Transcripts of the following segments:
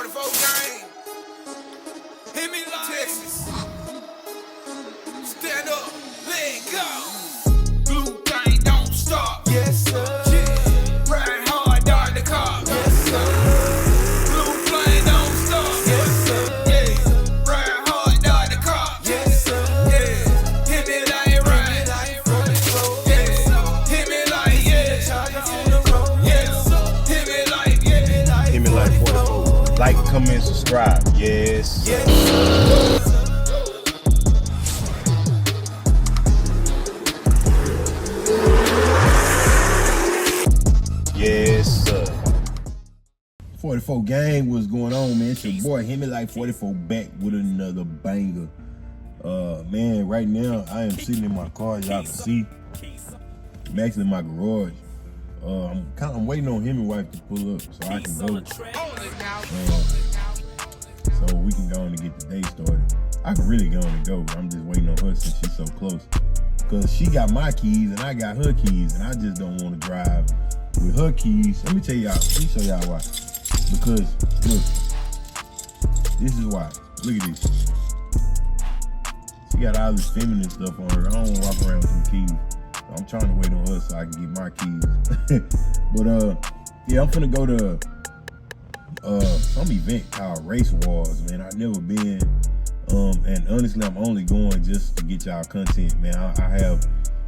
44 gang. Hemi Texas. Stand up, let go. Blue gang don't stop. Yes, sir. Yeah. Ride hard, dart the car. Yes, sir. Blue flame don't stop. Yes, sir. Yeah. Ride hard, dart the car. Yes, sir. Yeah. Hemi like ride. Yeah. Hemi like yeah. Yes. Hemi like yeah. Hemi like 44. Like, comment, subscribe. Yes. Yes. Yes, sir. 44 gang, what's going on, man? It's your boy Hemi like 44 back with another banger. Man, right now I am sitting in my car, as y'all can see. I'm actually in my garage. I'm waiting on Hemiwife to pull up so I can go. So we can go on and get the day started. I can really go on and go, but I'm just waiting on her since she's so close. Because she got my keys and I got her keys, and I just don't want to drive with her keys. Let me show y'all why. Because look, this is why. Look at this. She got all this feminine stuff on her. I don't want to walk around with some keys. So I'm trying to wait on her so I can get my keys. But yeah, I'm finna go to some event called Race Wars, man. I've never been. And honestly, I'm only going just to get y'all content, man. I have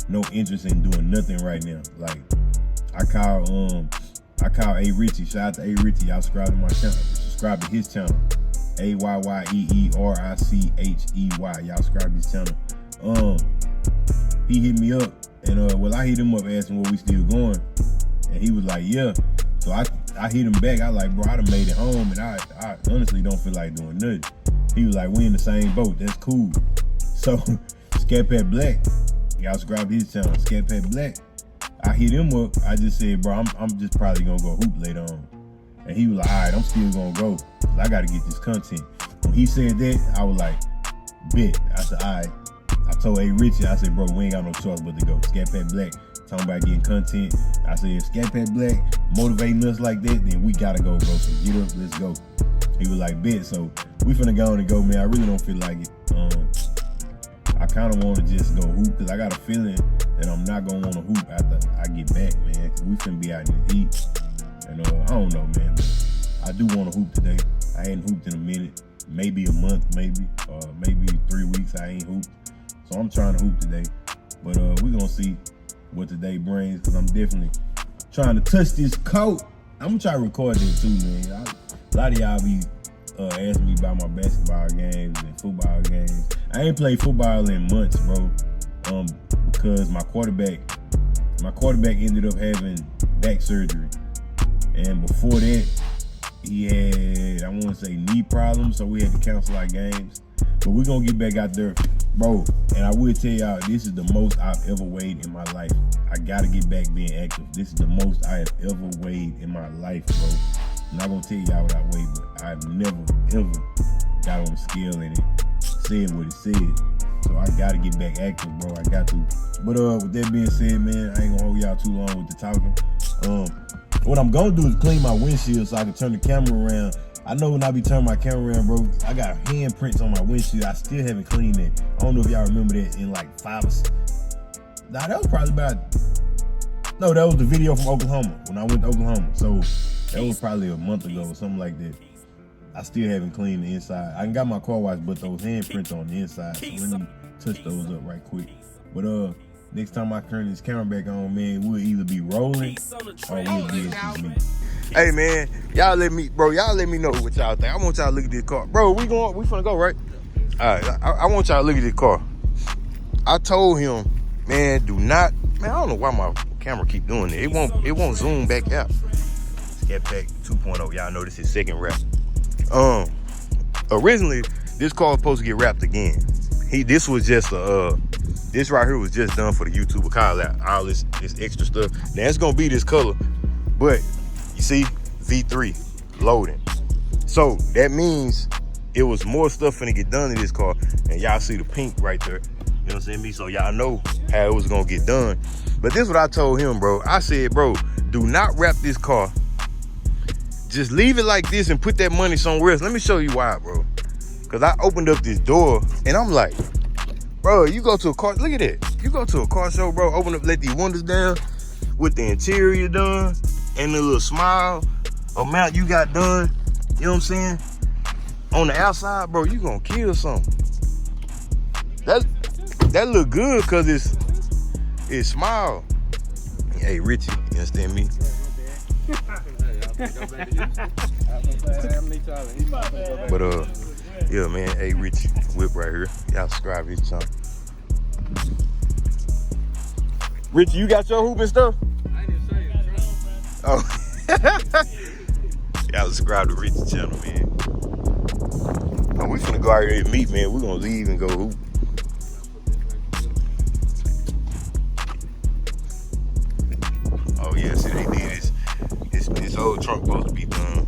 no interest in doing nothing right now. Like, I call A Richie. Shout out to A Richie. Y'all subscribe to my channel. Subscribe to his channel. AYYEERICHEY. Y'all subscribe to his channel. He hit me up, and well, I hit him up asking, "Where we still going?" And he was like, "Yeah." So I hit him back. I like, "Bro, I done made it home, and I honestly don't feel like doing nothing." He was like, "We in the same boat. That's cool." So Scat Pat Black, y'all subscribe to his channel. Scat Pat Black. I hit him up. I just said, "Bro, I'm just probably gonna go hoop later on." And he was like, "All right, I'm still gonna go. I gotta get this content." When he said that, I was like, "Bet." I said, "All right." I told A Richie, I said, "Bro, we ain't got no choice but to go." Scat Pat Black talking about getting content. I said, if Scat Pat Black motivating us like that, then we gotta go, bro. So get up, let's go. He was like, "Bet." So we finna go on and go, man. I really don't feel like it. I kind of want to just go hoop because I got a feeling that I'm not gonna want to hoop after I get back, man. Cause we finna be out in the heat, and I don't know, man. But I do want to hoop today. I ain't hooped in a minute, maybe a month, maybe 3 weeks. I ain't hooped, so I'm trying to hoop today. But we gonna see what today brings, cause I'm definitely trying to touch this coat. I'm gonna try to record that too, man. A lot of y'all be asking me about my basketball games and football games. I ain't played football in months, bro, because my quarterback ended up having back surgery, and before that, he had, I want to say, knee problems, so we had to cancel our games. But we're gonna get back out there, bro. And I will tell y'all, this is the most I've ever weighed in my life. I gotta get back being active. This is the most I have ever weighed in my life, bro. I'm not gonna tell y'all what I weigh, but I've never, ever got on the scale and it said what it said. So I gotta get back active, bro. I got to. But with that being said, man, I ain't gonna hold y'all too long with the talking. What I'm gonna do is clean my windshield so I can turn the camera around. I know when I be turning my camera around, bro, I got handprints on my windshield. I still haven't cleaned it. I don't know if y'all remember that in like 5 or 6. Nah, that was probably no, that was the video from Oklahoma, when I went to Oklahoma. So that was probably a month ago or something like that. I still haven't cleaned the inside. I got my car washed, but those handprints on the inside. So let me touch those up right quick. But next time I turn this camera back on, man, we'll either be rolling or we'll be at this meet. Hey, man, y'all let me know what y'all think. I want y'all to look at this car. Bro, we finna go, right? All right, I want y'all to look at this car. I told him, man, I don't know why my camera keep doing it. It won't zoom back out. Scat Pack 2.0, y'all know this is second wrap. Originally, this car was supposed to get wrapped again. This was just this right here was just done for the YouTuber Kyle out. All this extra stuff. Now it's gonna be this color, but you see, V3 loading. So that means it was more stuff finna get done in this car, and y'all see the pink right there. You know what I'm saying? So y'all know how it was gonna get done. But this is what I told him, bro. I said, bro, do not wrap this car just leave it like this and put that money somewhere else. Let me show you why, bro. Cause I opened up this door and I'm like, bro, you go to a car, look at that. You go to a car show, bro, open up, let these windows down with the interior done and the little smile amount you got done, you know what I'm saying? On the outside, bro, you gonna kill something. That look good cause it's smile. Hey, Richie, you understand me? But yeah, man. Hey, Richie, whip right here. Y'all subscribe to his channel. Richie, you got your hoop and stuff? I didn't say it. Oh, y'all subscribe to Richie's channel, man. Oh, we finna go out here and meet, man. We gonna leave and go hoop. Oh yeah, see, they did this. This whole trunk supposed to be done.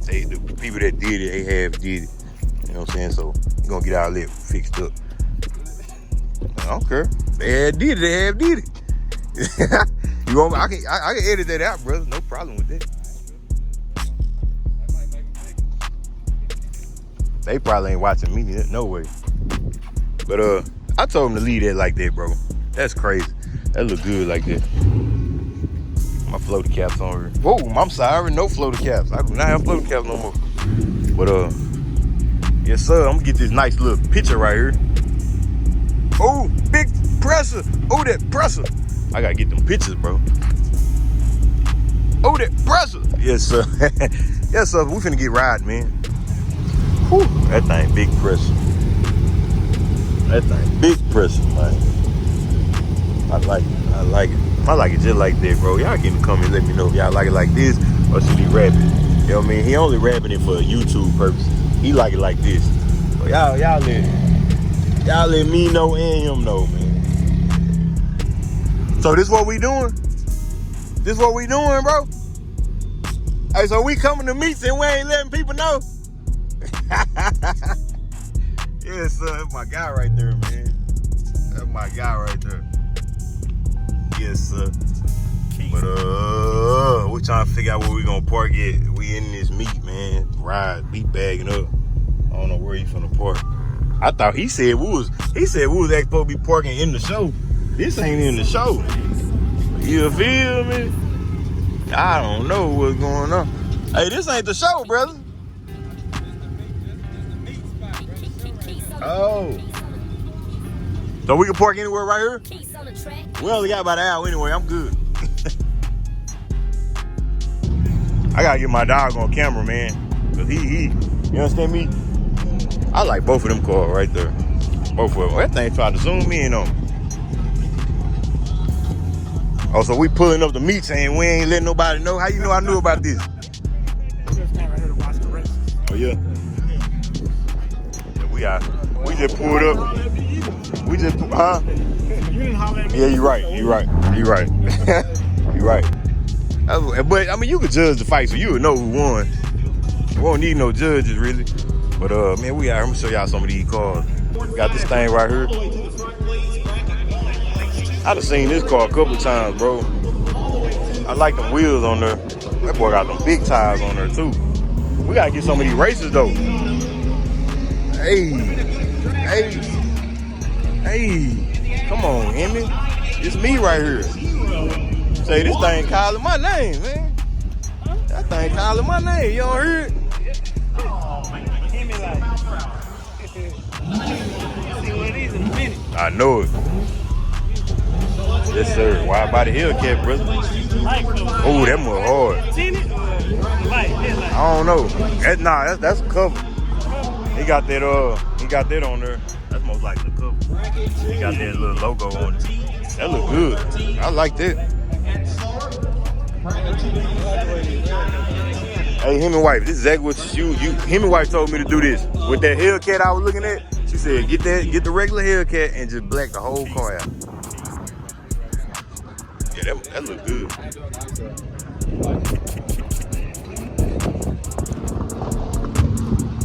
The people that did it, they have did it. You know what I'm saying? So we're gonna get all that fixed up. I don't care. They have did it. They have did it. You want? I can edit that out, brother. No problem with that. They probably ain't watching me. No way. But I told them to leave that like that, bro. That's crazy. That look good like that. My floater caps on here. Whoa, I'm sorry, no floater caps. I do not have floater caps no more. But yes sir, I'm gonna get this nice little picture right here. Oh, big presser. Oh, that presser. I gotta get them pictures, bro. Oh, that presser. Yes sir. Yes sir, we finna get riding, man. Whew, that thing big pressure. That thing big pressure, man. I like it. I like it. I like it just like that, bro. Y'all can come and let me know if y'all like it like this or should he wrap it. You know what I mean? He only wrapping it for YouTube purposes. He like it like this. So y'all let me know and him know, man. So this what we doing? This what we doing, bro? Hey, so we coming to meets and we ain't letting people know? Yes, sir. That's my guy right there, man. That's my guy right there. Yes, sir. But we trying to figure out where we gonna park it. We in this meet, man. Ride, be bagging up. I don't know where you finna park. I thought he said we was actually supposed to be parking in the show. This ain't in the show. You feel me? I don't know what's going on. Hey, this ain't the show, brother. Oh. So we can park anywhere right here? We only got about an hour anyway. I'm good. I gotta get my dog on camera, man. Cause you understand me? I like both of them cars right there. Both of them. That thing tried to zoom in on me. Oh, so we pulling up the meet saying we ain't letting nobody know. How you know I knew about this? Oh yeah. We just pulled up. We just, huh? Yeah, you're right. You're right. You're right. You're right. But I mean, you could judge the fight, so you would know who won. We won't need no judges, really. But man, we out here. I'm gonna show y'all some of these cars. We got this thing right here. I done seen this car a couple of times, bro. I like them wheels on there. That boy got them big tires on there too. We gotta get some of these races though. Hey, come on, Hemi. It's me right here. Say, this thing calling my name, man. That thing calling my name. You don't hear it? I know it. Yes, sir. Wide body Hellcat, brother. Oh, that more hard. I don't know. That's a cover. He got that on there. That's most likely a cover. He got that little logo on it. That look good. I like that. Hey, Hemiwife, this is exactly what Hemiwife told me to do this. With that Hellcat I was looking at, she said, get the regular Hellcat and just black the whole car out. Yeah, that look good.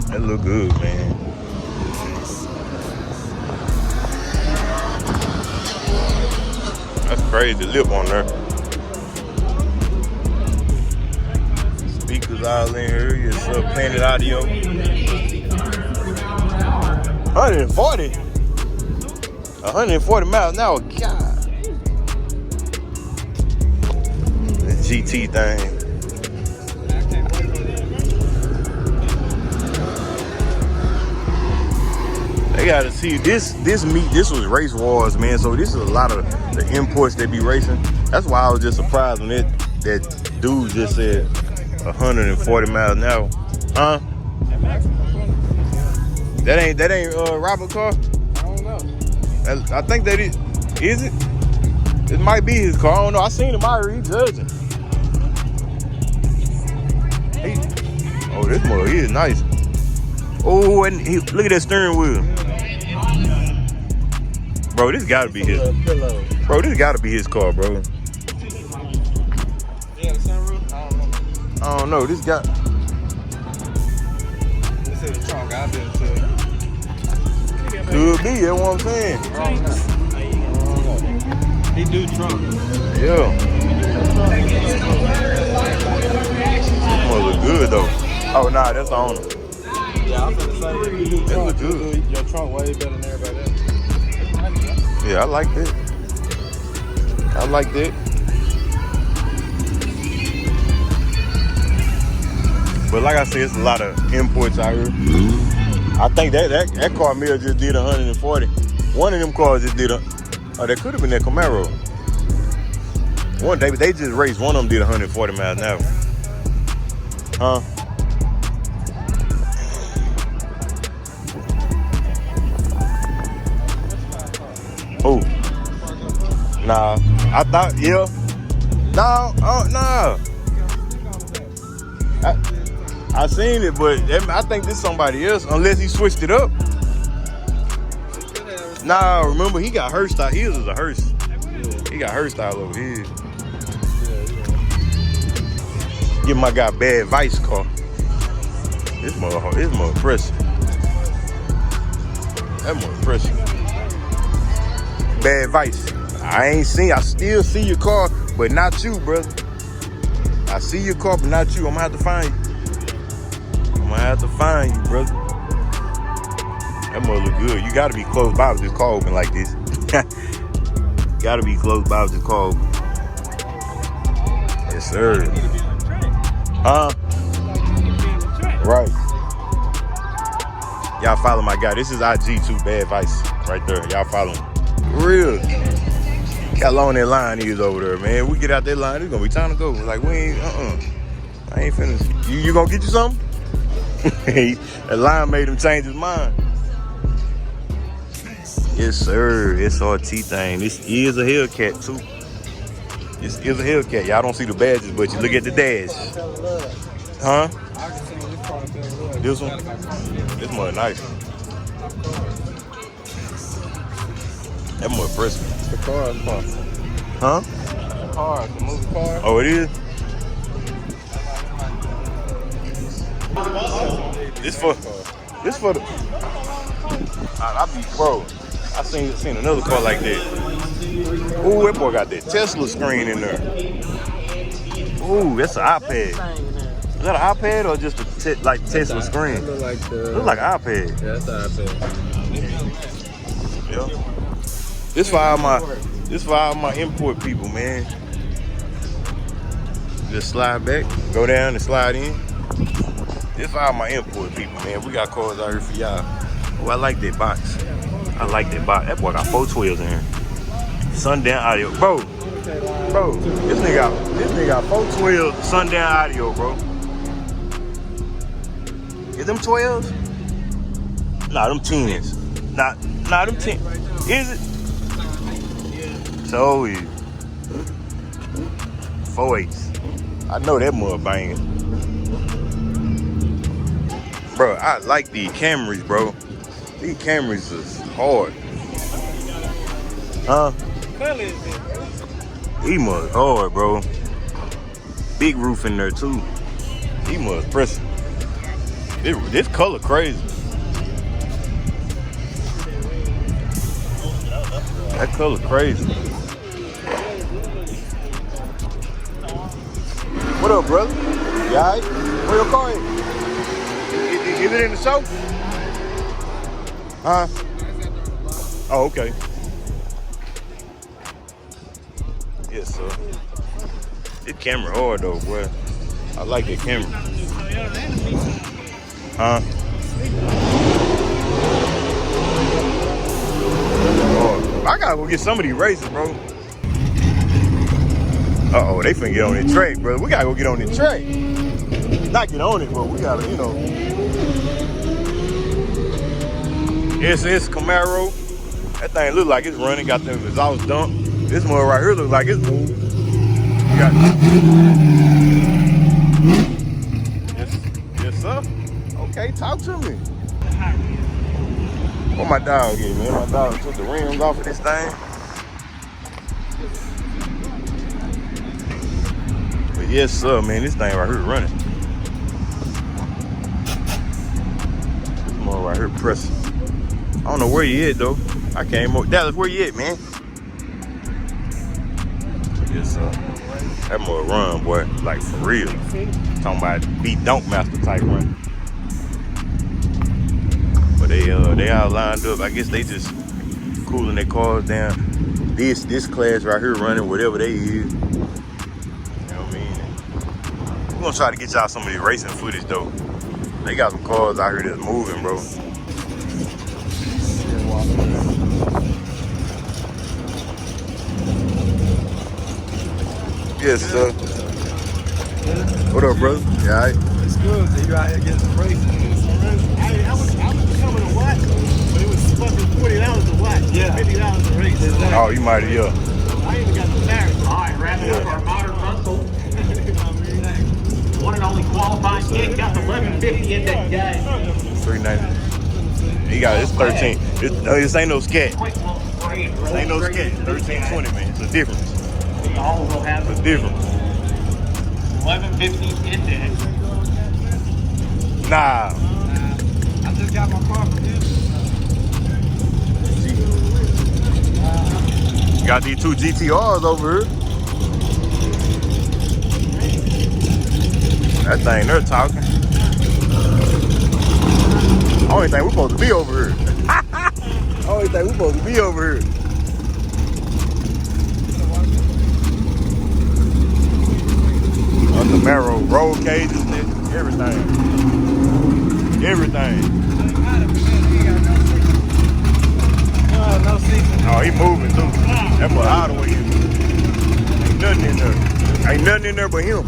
That look good, man. That's crazy, lip on there. Speakers, all y'all in here. It's Planet Audio. 140? 140 miles an hour, God. The GT thing. They gotta see this meet. This was Race Wars, man. So this is a lot of the imports that be racing. That's why I was just surprised when that dude just said 140 miles an hour. Huh? That ain't Robert car? I don't know. I think that is it? It might be his car. I don't know. I seen him out here. He judging. Oh, this mother, he is nice. Oh, and look at that steering wheel. Bro, this gotta be his. Bro, this gotta be his car, bro. Yeah, the sunroof? I don't know. I don't know. This got. This is the trunk. I've been to. Could be, that's what I'm saying. He do trunk. Yeah. This one look good though. Oh nah, that's the owner. Yeah, I'm gonna say if you do That trunk, look you good. do your trunk way better than everybody else. Yeah, I like that. I like that. But like I said, it's a lot of imports out here. I think that car mill just did 140. One of them cars just did that could have been that Camaro. One day, they just raced. One of them did 140 miles an hour. Huh? Oh. Nah. I thought, yeah. No, oh, no. I seen it, but I think this is somebody else, unless he switched it up. Nah, remember, he got her style. His was a hearse. He got her style over here. Give my guy Bad Vice car. This more impressive. That more impressive. Bad Vice. I still see your car, but not you, brother. I see your car, but not you. I'm gonna have to find you. Brother. That mother look good. You gotta be close by with this car open like this. Gotta be close by with this car open. Yes, sir. Huh? Right. Y'all follow my guy. This is IG too, Bad Vice. Right there. Y'all follow him. Real. How long that line is over there, man. We get out that line, it's gonna be time to go. Like, we ain't, I ain't finished. You gonna get you something? That line made him change his mind. Yes, sir. SRT thing. This is a Hellcat, too. This is a Hellcat. Y'all don't see the badges, but you look at the dash. Huh? This one? This more nice. That more impressive. The car is fun. Huh? The car, the movie car. Oh, it is? This for the. I be bro. I seen another car like that. Ooh, that boy got that Tesla screen in there. Ooh, that's an iPad. Is that an iPad or just a Tesla screen? Look like an iPad. Yeah, that's an iPad. Yeah. This for all my import people, man. Just slide back, go down and slide in. This for all my import people, man. We got cars out here for y'all. Oh, I like that box. That boy got 412s in here. Sundown audio, bro. This nigga got 412 Sundown audio, bro. Is them 12s? Nah, them 10s. Nah, them 10. Is it? So is 4/8. I know that mother banging. Bro, I like these Camrys, bro. These Camrys is hard. Huh? He must hard, bro. Big roof in there too. He must press. This color crazy. That color crazy. What up, brother? You alright? Where your car is? Is it in the show? Huh? Oh, okay. Yes, sir. This camera hard though, boy. I like that camera. Huh? Oh, I gotta go get some of these races, bro. Uh-oh, they finna get on the track, brother. We gotta go get on the track. Not get on it, but we gotta, you know. SS Camaro. That thing look like it's running, got them exhaust dump. This one right here look like it's moved. Got yes, sir. Okay, talk to me. What my dog is, man? My dog took the rims off of this thing. But yes, sir, man, this thing right here running. This one right here pressing. I don't know where you at though. I came up. Dallas, where you at, man? Yes, sir. That more run, boy, like for real. Talking about beat Dunk Master type run. But they all lined up. I guess they just cooling their cars down. This class right here running whatever they is. You know what I mean? We're gonna try to get y'all some of the racing footage though. They got some cars out here that's moving, bro. Yes, sir. What up, brother? You all right? It's good. So you out here getting some races. I was coming to watch, but it was fucking $40 a watch. Yeah. $50 a race. Exactly. Oh, you might have, yeah. I even got the tires. All right, wrapping up our modern muscle. One and only qualified kid got the 1150 in that guy. 390. He got it's 13. This ain't no scat. This ain't no scat. 1320, man. It's a difference. All will have It's a difference. 1150 index. Nah. I just got my car from him. Got these two GTRs over here. That thing, they're talking. I don't even think we're supposed to be over here. I don't even think we're supposed to be over here. Camaro, roll cages, everything. Everything. No season. Oh, he moving too. That boy out of the way. Ain't nothing in there. Ain't nothing in there but him.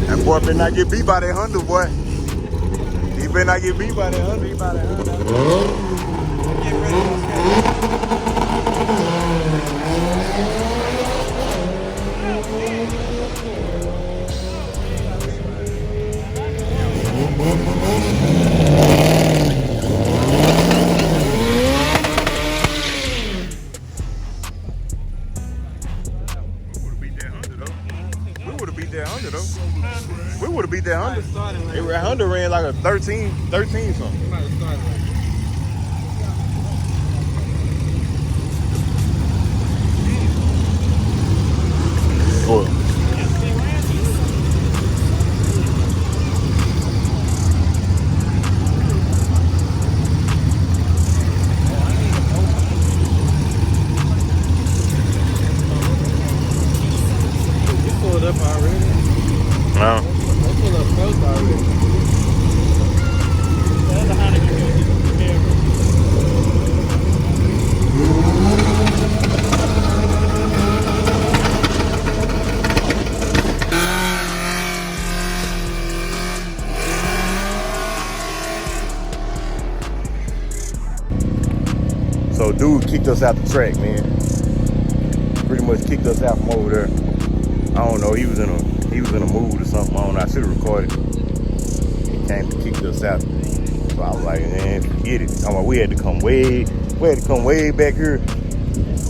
That boy better not get beat by that Honda, boy. He better not get beat by that Honda. Get ready We would have beat that Honda. That Honda ran like a 13 something. No. They pull up close already. That's a Honda community. So dude kicked us out the track, man. Pretty much kicked us out from over there. I don't know, he was in a mood or something. I don't know, I should have recorded. He came to kick us out. So I was like, man, forget it. We had to come way back here.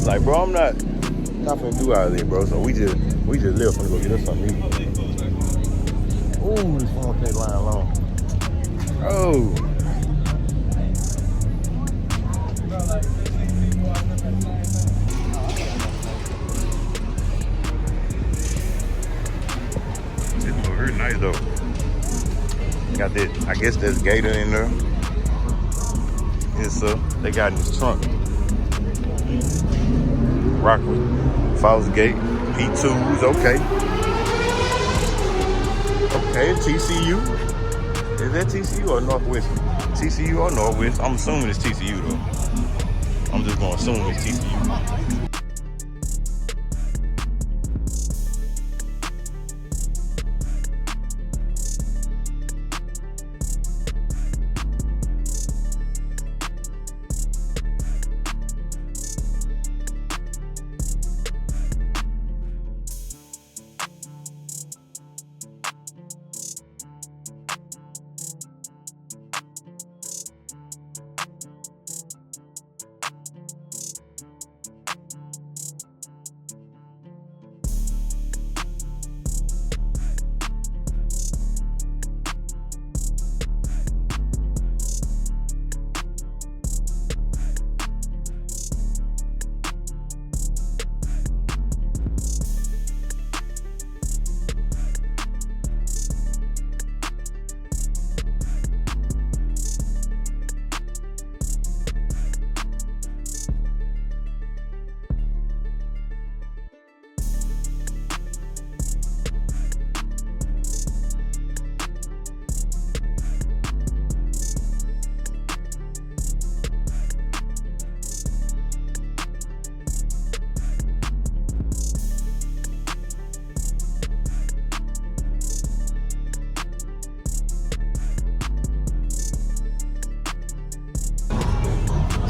Like, bro, I'm not finna do all of this, bro. So we just left and go get us something to eat. Ooh, this phone can't line long. Oh. Very nice though. Got that, I guess there's gator in there. Yes, sir. They got in his trunk. Rockwood, Falls Gate, P2s, okay. Okay, TCU. Is that TCU or Northwest? TCU or Northwest? I'm assuming it's TCU though. I'm just gonna assume it's TCU.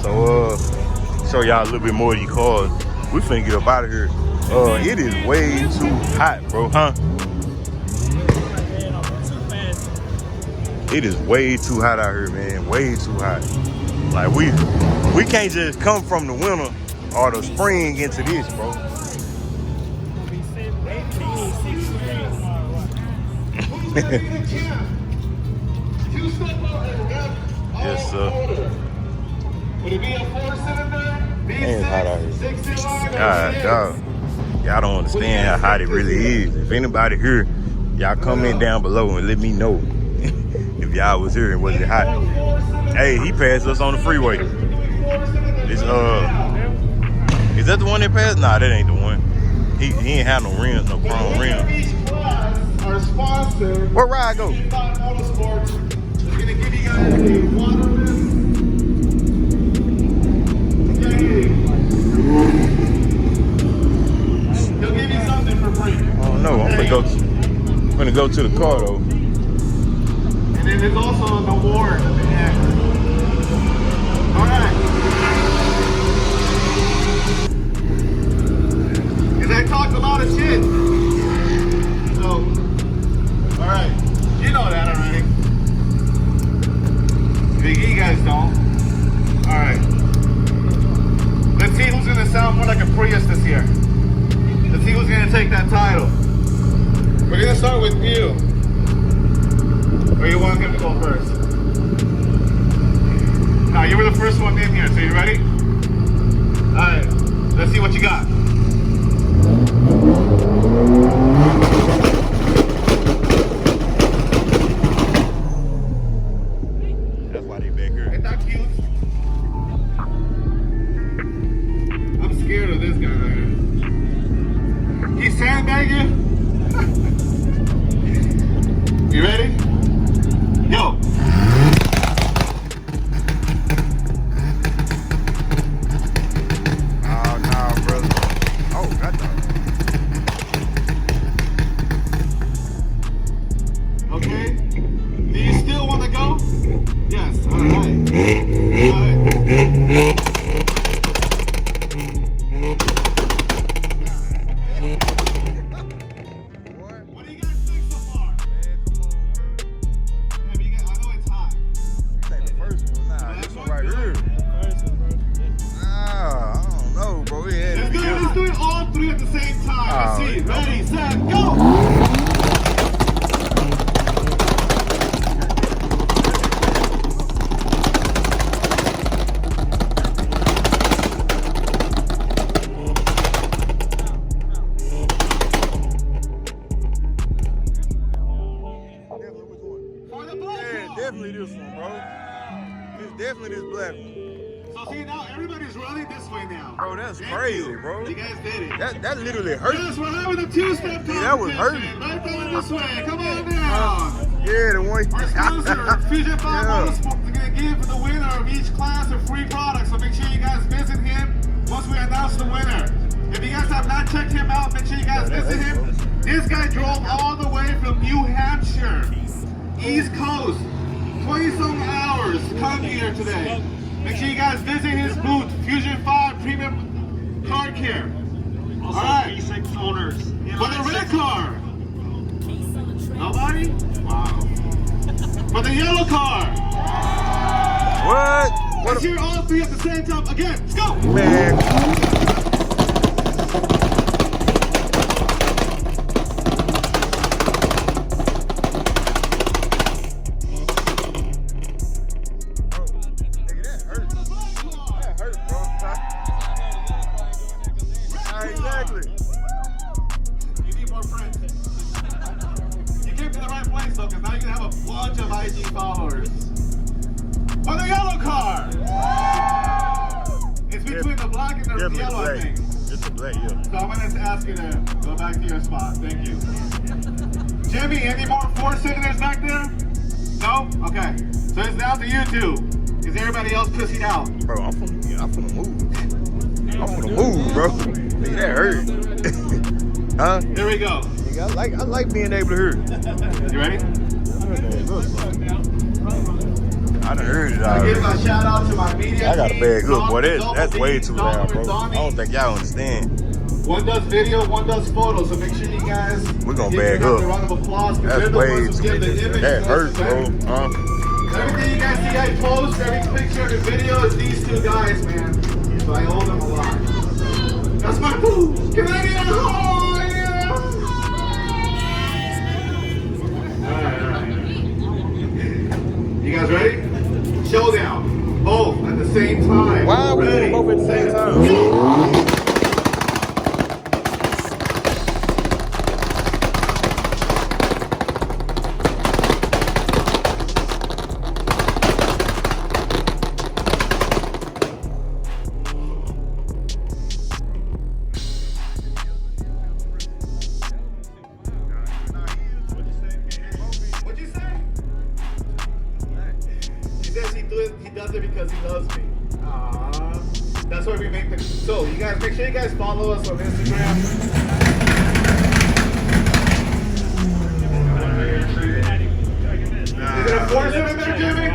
So show y'all a little bit more of these cars. We finna get up out of here. It is way too hot, bro, huh? It is way too hot out here, man. Way too hot. Like we can't just come from the winter or the spring into this, bro. Yes, sir. Would it be a 4-cylinder? Man, it's hot out here. God, dog. Y'all don't understand how hot it really is. If anybody here, y'all comment down below and let me know if y'all was here and was it hot. Hey, he passed us on the freeway. It's is that the one that passed? Nah, that ain't the one. He ain't have no rims, no chrome rims. Our sponsor, Where ride go? Motorsports, is going to give you guys a water rim. He'll give you something for free. Oh no, I'm gonna go to the car though. And then there's also an award at the end. Alright. Because I talked a lot of shit. So, alright. You know that already. You guys don't. Alright. Let's see who's gonna sound more like a Prius this year. Let's see who's gonna take that title. We're gonna start with you. Or you want him to go first? No, you were the first one in here, so you ready? Alright, let's see what you got. That's why they back here. Ain't that cute? I'm scared of this guy right here. He's sandbagging? definitely this black one. So see now everybody's running this way now. Bro, that's Thank crazy, you. bro. You guys did it. That literally hurt. Yes, we're having a two-step competition. that was hurting. Right down this way. Come on down. Yeah, the one. Our sponsor, Fusion 5 Motorsports, is going to give the winner of each class a free product. So make sure you guys visit him once we announce the winner. If you guys have not checked him out, make sure you guys visit him. This guy drove all the way from New Hampshire, East Coast, 20-some hours to come here today. Make sure you guys visit his booth, Fusion 5 Premium Car Care. Also, All right. V6 owners. For the red car. Nobody? Wow. For the yellow car. What? Let's hear all three at the same time. Again, let's go. Man. Exactly. You need more friends. You came to the right place though, because now you're gonna have a bunch of IG followers. For the yellow car! It's between the black and the yellow, I think. It's the black, yeah. So I'm gonna ask you to go back to your spot. Thank you. Jimmy, any more four-cylinders back there? No? Okay. So it's down to you two. Is everybody else pussied out? Bro, I'm finna move. I'm finna move, bro. Nigga, that hurt. Huh? Here we go. Nigga, I like being able to hurt. You ready? I done heard it I already. give a shout out to my media I got a team, bad hook, boy. Don, That's way too loud, bro. Donnie. I don't think y'all understand. One does video, one does photos, so make sure you guys We're gonna give bag them up. a round of applause. That's They're the way ones who too. give the image That to hurts, us, bro. Everything you guys see I post, every picture, every video is these two guys, man. So I owe them a lot. That's my food. Can I get a oh, yeah? Alright. You guys ready? Showdown. Both at the same time. Why are we Ready, both at the same set, time? go. What'd you say? He says he does it because he loves me. Aww. That's why we make the. So you guys make sure you guys follow us on Instagram. Is it a four-cylinder, Jimmy?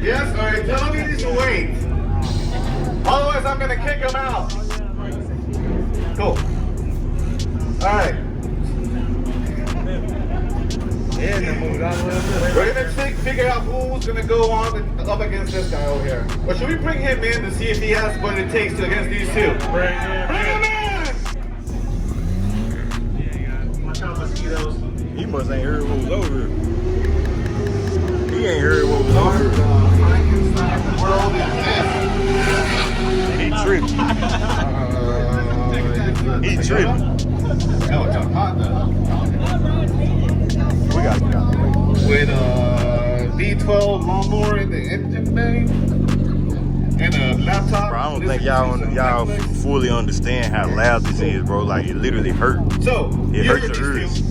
Yes. All right. Tell him he needs to wait. Otherwise, I'm gonna kick him out. Cool. All right. We're gonna figure out who's gonna go on up against this guy over here. Or should we bring him in to see if he has what it takes to against these two? Bring him in! Watch out, mosquitoes. He must ain't heard what was over here. He ain't heard what was over here. Frankenstein world is He tripping. He tripping. Oh, it's hot though. We gotta get out the way. With a V12 lawnmower in the engine bay and a laptop. Bro, I don't think y'all fully understand how loud this is, bro. Like, it literally hurts. So, It you hurts your ears.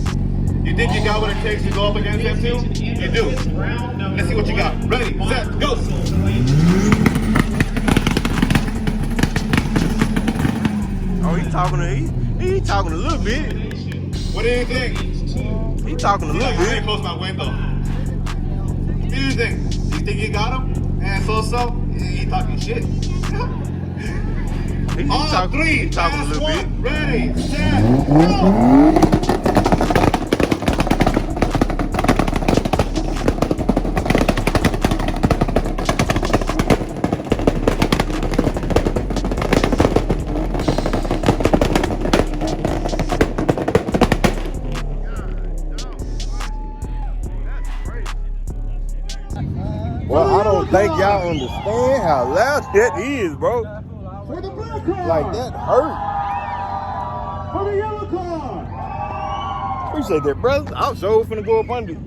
You think you got what it takes to go up against them too? You do. Let's see what you got. Ready, set, go. Oh, he talking a little bit. What do you think? He talking a little I didn't bit. close my window. What do you think? You think you got him? And so? He talking shit. He All talking three, a last little bit. one. Ready, set, go. Well, I don't think y'all understand how loud that is, bro. For the black car. Like, that hurt. For the yellow car. Appreciate that, brother. I'm so finna go up under you.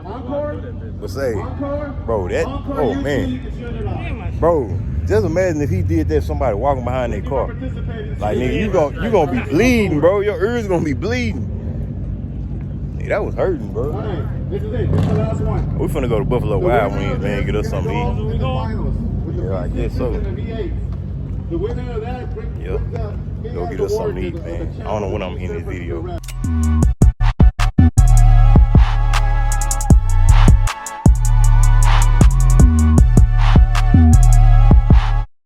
Encore. But say, bro, that, oh man, bro, just imagine if he did that, somebody walking behind their car. Like, nigga, you gonna be bleeding, bro. Your ears gonna be bleeding. Nigga, that was hurting, bro. This is it. This is the last one. We finna go to Buffalo Wild Wings, man, get us something to eat. Yeah, I guess so. The winner of that, Yep. Go get us something to eat, man. I don't know when I'm in this video.